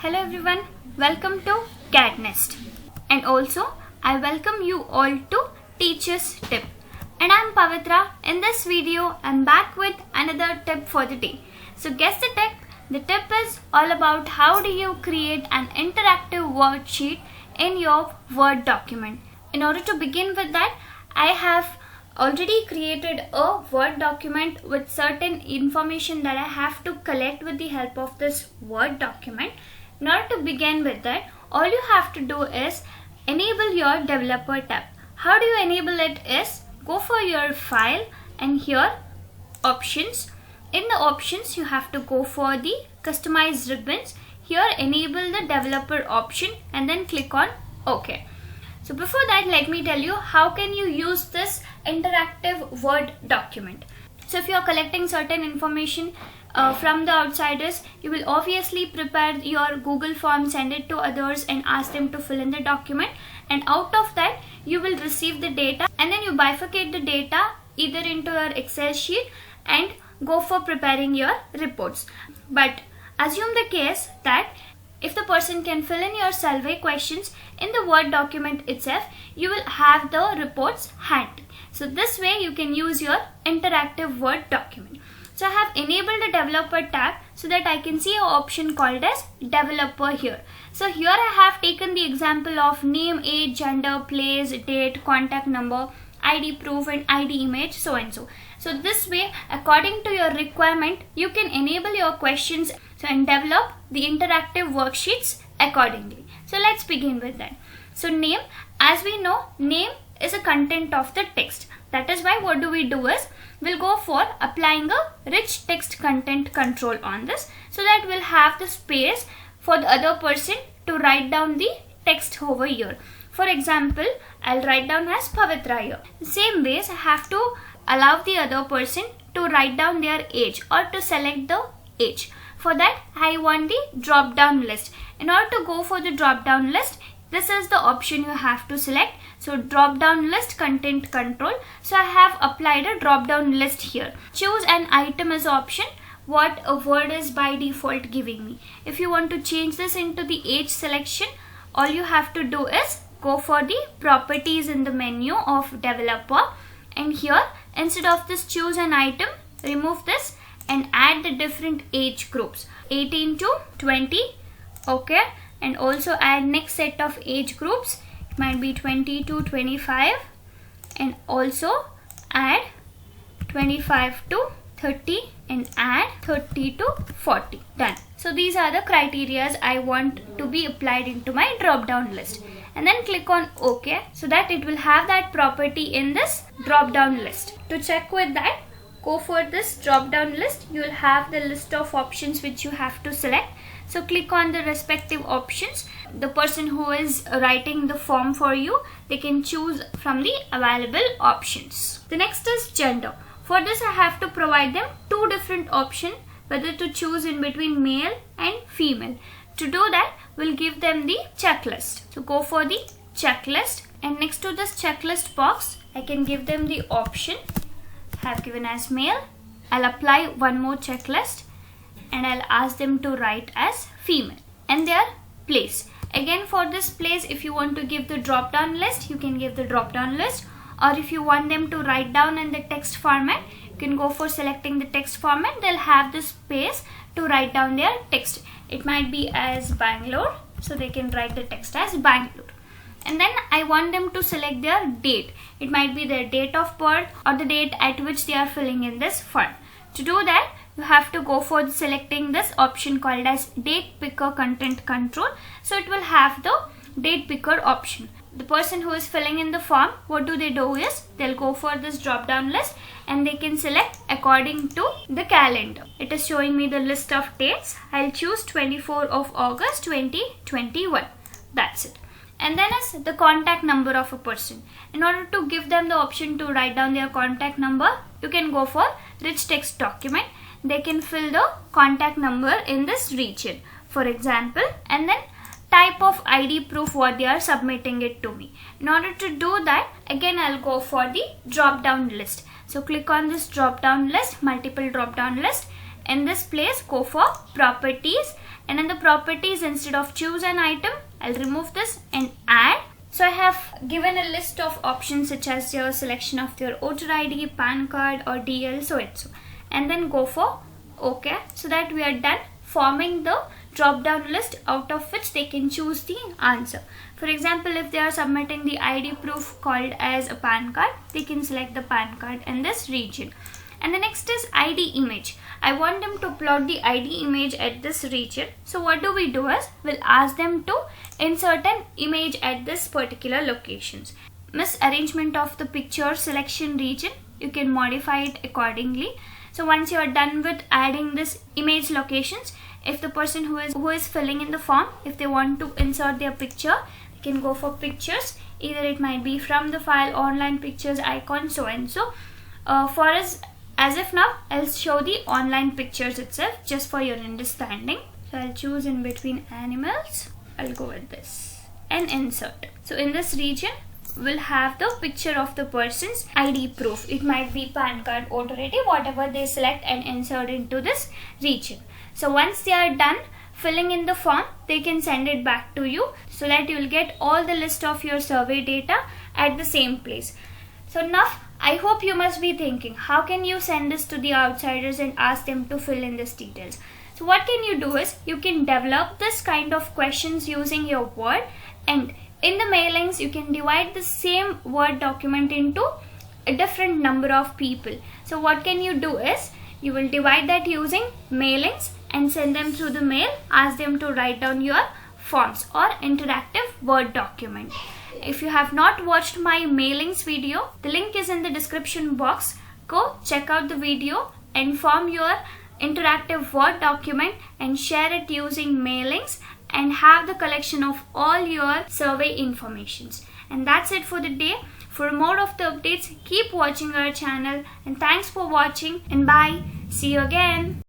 Hello everyone, welcome to CADD Nest, and also I welcome you all to Teacher's Tip. And I'm Pavitra. In this video, I'm back with another tip for the day. So guess the tip. The tip is all about how do you create an interactive worksheet in your Word document. In order to begin with that, I have already created a Word document with certain information that I have to collect with the help of this Word document. In order to begin with that, all you have to do is enable your developer tab. How do you enable it is go for your file and here options. In the options you have to go for the customized ribbons. Here enable the developer option and then click on OK. So before that, let me tell you how can you use this interactive Word document. So if you are collecting certain information from the outsiders, you will obviously prepare your Google form, send it to others and ask them to fill in the document, and out of that you will receive the data and then you bifurcate the data either into your Excel sheet and go for preparing your reports. But assume the case that if the person can fill in your survey questions in the Word document itself, you will have the reports handy. So this way you can use your interactive Word document. So I have enabled the developer tab so that I can see an option called as developer here. So here I have taken the example of name, age, gender, place, date, contact number, ID proof and ID image, so and so. So this way, according to your requirement, you can enable your questions and develop the interactive worksheets accordingly. So let's begin with that. So name, as we know, name is a content of the text. That is why what do we do is we'll go for applying a rich text content control on this, so that we'll have the space for the other person to write down the text over here. For example, I'll write down as Pavitra here. Same ways, I have to allow the other person to write down their age or to select the age. For that, I want the drop down list. In order to go for the drop down list, this is the option you have to select. So drop down list content control. So I have applied a drop down list here. Choose an item as option. What a word is by default giving me. If you want to change this into the age selection, all you have to do is go for the properties in the menu of developer, and here instead of this choose an item, remove this and add the different age groups 18 to 20. Okay, and also add next set of age groups. It might be 20 to 25 and also add 25 to 30 and add 30 to 40. Done. So these are the criterias I want to be applied into my drop down list, and then click on OK, so that it will have that property in this drop down list. To check with that, go for this drop down list. You will have the list of options which you have to select. So click on the respective options. The person who is writing the form for you, they can choose from the available options. The next is gender. For this I have to provide them two different options whether to choose in between male and female. To do that, we'll give them the checklist. So go for the checklist, and next to this checklist box, I can give them the option I have given as male. I'll apply one more checklist and I'll ask them to write as female, and their place. Again, for this place, if you want to give the drop down list, you can give the drop down list, or if you want them to write down in the text format, you can go for selecting the text format. They'll have the space to write down their text. It might be as Bangalore, so they can write the text as Bangalore. And then I want them to select their date. It might be their date of birth or the date at which they are filling in this form. To do that, you have to go for selecting this option called as date picker content control. So it will have the date picker option. The person who is filling in the form, what do? Is they'll go for this drop down list and they can select according to the calendar. It is showing me the list of dates. I'll choose 24 of August 2021. That's it. And then is the contact number of a person. In order to give them the option to write down their contact number, you can go for rich text document. They can fill the contact number in this region, for example, and then type of ID proof what they are submitting it to me. In order to do that, again I'll go for the drop down list. So click on this drop down list, multiple drop down list. In this place, go for properties and in the properties, instead of choose an item, I'll remove this and add. So I have given a list of options such as your selection of your voter ID, PAN card or DL, so and so, and then go for OK, so that we are done forming the drop down list out of which they can choose the answer. For example, if they are submitting the ID proof called as a PAN card, they can select the PAN card in this region. And the next is ID image. I want them to plot the ID image at this region. So what do we do is, we'll ask them to insert an image at this particular locations. Misarrangement of the picture selection region, you can modify it accordingly. So once you are done with adding this image locations, if the person who is filling in the form, if they want to insert their picture, they can go for pictures. Either it might be from the file, online pictures, icon, so and so. For us, as of now, I'll show the online pictures itself just for your understanding. So I'll choose in between animals. I'll go with this and insert. So in this region, we'll have the picture of the person's ID proof. It might be PAN card, voter ID, whatever they select and insert into this region. So once they are done filling in the form, they can send it back to you so that you will get all the list of your survey data at the same place. So now I hope you must be thinking, how can you send this to the outsiders and ask them to fill in these details? So what can you do is, you can develop this kind of questions using your Word, and in the mailings you can divide the same Word document into a different number of people. So what can you do is, you will divide that using mailings and send them through the mail, ask them to write down your forms or interactive Word document. If you have not watched my mailings video, the link is in the description box. Go check out the video and form your interactive Word document and share it using mailings and have the collection of all your survey informations. And that's it for the day. For more of the updates, keep watching our channel, and thanks for watching, and bye. See you again.